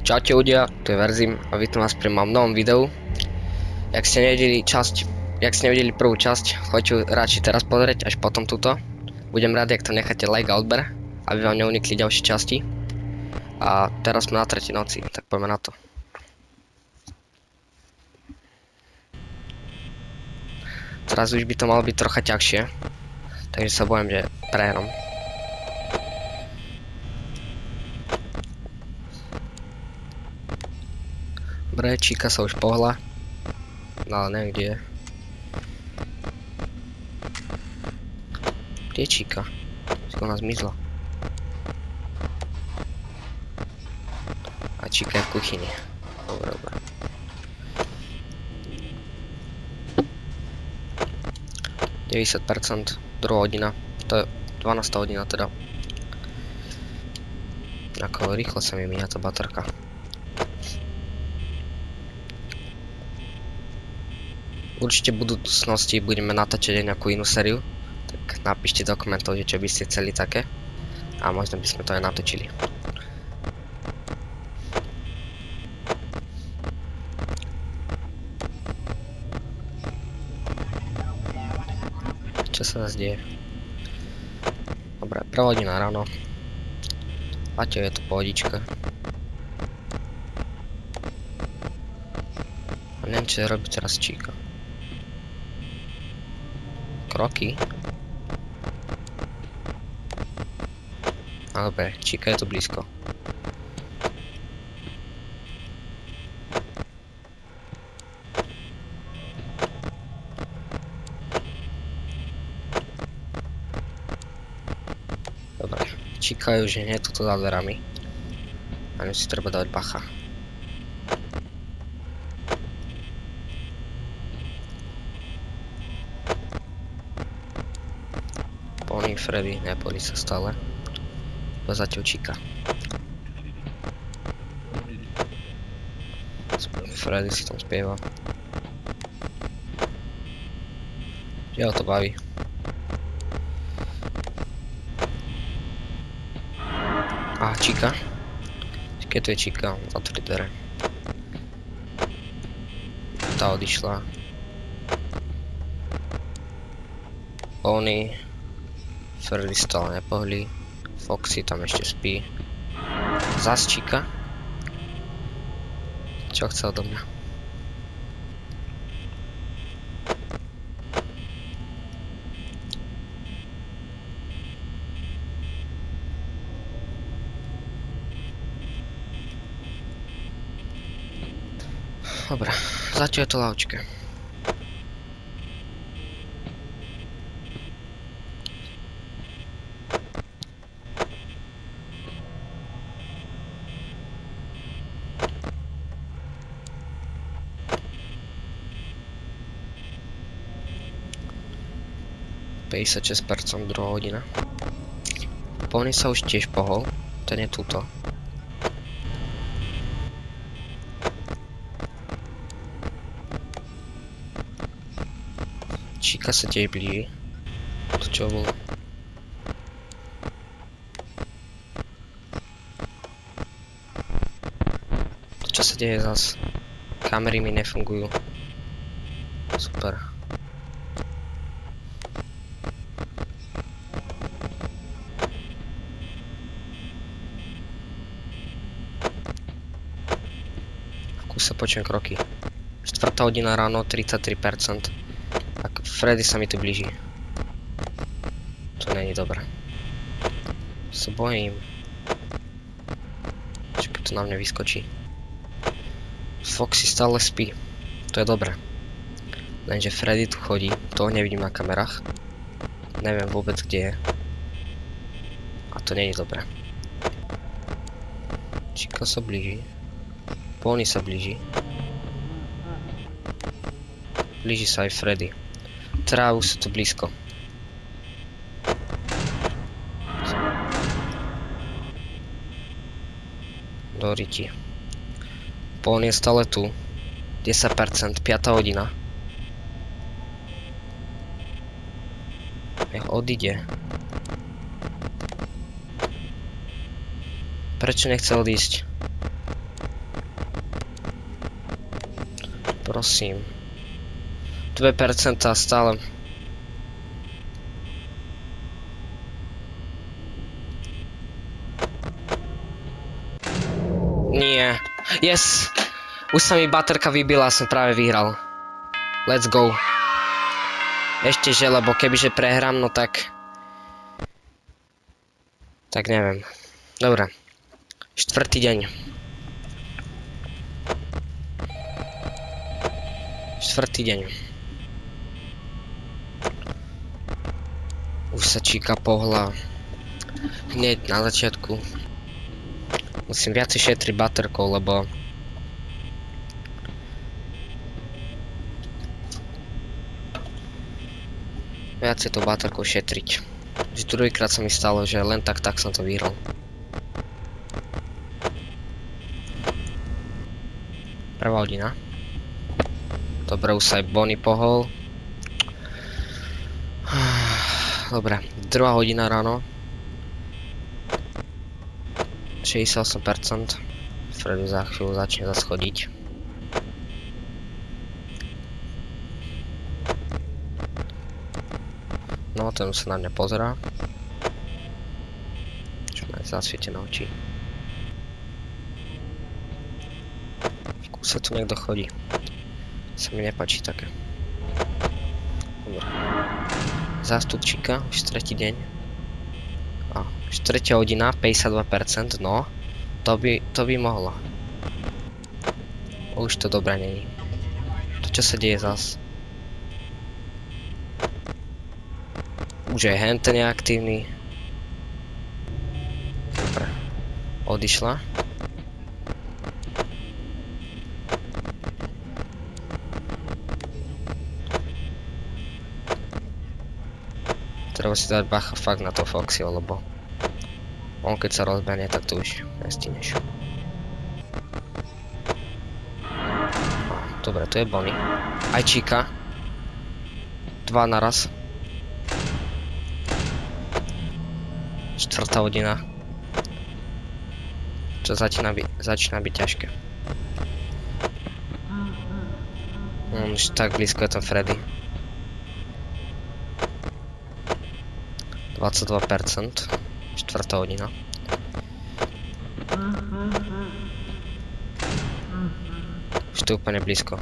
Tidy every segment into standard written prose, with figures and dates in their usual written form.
Čaute ľudia, tu je Verzim a vítam vás pri mojom novom videu. Jak ste nevideli prvú časť, choďte radšej teraz pozrieť až potom túto. Budem rád, ak to necháte like a odber, aby vám neunikli ďalšie časti. A teraz sme na 3. noci, tak poďme na to. Teraz už by to malo byť trocha ťažšie, takže sa bojím, že prehram. Dobre, Číka sa už pohla. No ale neviem, kde je. Kde je Číka? Ona zmizla. A Číka je v kuchyni. Dobre, dobre. %, druhá hodina. To je 12. hodina teda. Ako rýchlo sa mi míňa tá baterka. Určite v budúcnosti budeme natáčať aj nejakú inú sériu, tak napíšte do komentov, že čo by ste chceli také a možno by sme to aj natočili. Čo sa zase deje? Dobre, prvá hodina ráno. Paťo, je to pohodička. A neviem, čo robí teraz Číka. Kroky. A dobre, Číka je tu blízko. Dobre, Číka je už hneď tuto za dverami. A ňu si treba dávať bacha. Pony, Freddy, nepolí sa stále. To zatiaľ Číka. Freddy si tam spieva. Jeho to baví. A Číka. Keď tu je Číka, zatvorí dvere. Tá odišla. Pony. Freddy stále nepohli. Foxy tam ešte spí. Zas Číka. Čo chce odo mňa? Dobre, zatiaľ je to ľahčké. %, druhá hodina. Pony sa už tiež pohol, ten je tuto. Číka sa tiež blíži. To čo bolo? Čo sa deje zas? Kamery mi nefungujú. Super. Sa počujem kroky. 4. hodina ráno, 33%. Tak Freddy sa mi tu blíži. To není dobré. Sa bojím. Čakaj, to na mňa vyskočí. Foxy stále spí. To je dobré. Lenže Freddy tu chodí. Toho nevidím na kamerách. Neviem vôbec kde je. A to není dobré. Číka sa blíži. Pony sa blíži. Blíži sa aj Freddy. Trávu sú tu blízko. Do riti. Pony je stále tu. 10%, 5. hodina. Nech odíde. Prečo nechce odísť? Prosím. 2% stále. Nie. Yes! Už sa mi baterka vybila, som práve vyhral. Let's go. Ešte že, lebo kebyže prehrám, no tak... Tak neviem. Dobre. 4. deň. 4. deň. Už sa číka pohla. Hneď na začiatku. Musím viacej šetriť baterkou, lebo... Viacej to baterkou šetriť. Už druhýkrát sa mi stalo, že len tak som to vyhral. Prvá hodina. Dobre, už sa aj Bonnie pohol. Dobre, 2 hodina ráno. 68%. Fredu za chvíľu začne zaschodiť. No, ten sa na mňa pozerá. Čo má zasvietené oči. V kúse tu niekto chodí. Sa mi nepáči také. Dobre. Zástupčíka, už 3. deň. A, už 3. hodina, 52%, no. To by mohlo. Už to dobré není. To čo sa deje zas? Už je henten neaktívny. Dobre. Odišla. Treba si dať bacha fakt na to Foxy, lebo on keď sa rozbehne, tak to už nestíneš. Dobre, tu je Bonnie. Aj Chica. 2 naraz. 4. hodina. Čo začína byť ťažké. Už tak blízko je ten Freddy. 22%. 4. hodina. Už to je úplne blízko.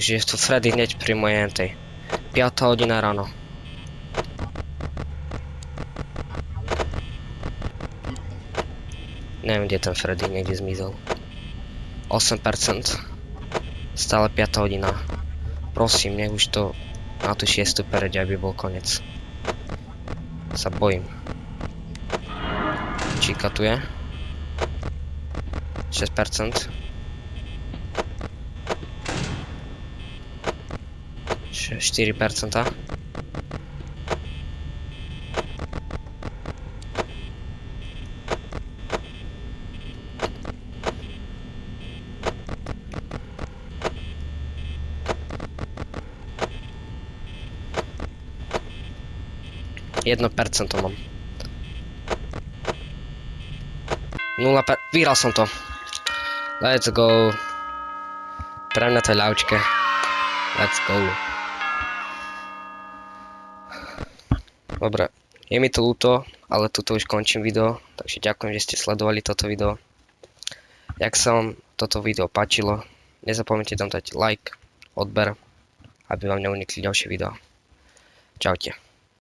Už je tu Freddy hneď pri mojej entej. 5. hodina ráno. Neviem, kde ten Freddy, niekde zmizol. 8%. Stále 5. hodina. Prosím, nech už to na tú 6. pereď, aby bol konec. Sa bojím. Chica tu je. 6%. 4%. Jedno percento mám. 0%. Vyhral som to. Let's go. Pre mňa to je ľahčké. Let's go. Dobre, je mi to ľúto, ale tuto už končím video, takže ďakujem, že ste sledovali toto video. Jak sa vám toto video páčilo, nezapomeňte tam dať like, odber, aby vám neunikli ďalšie videá. Čaute.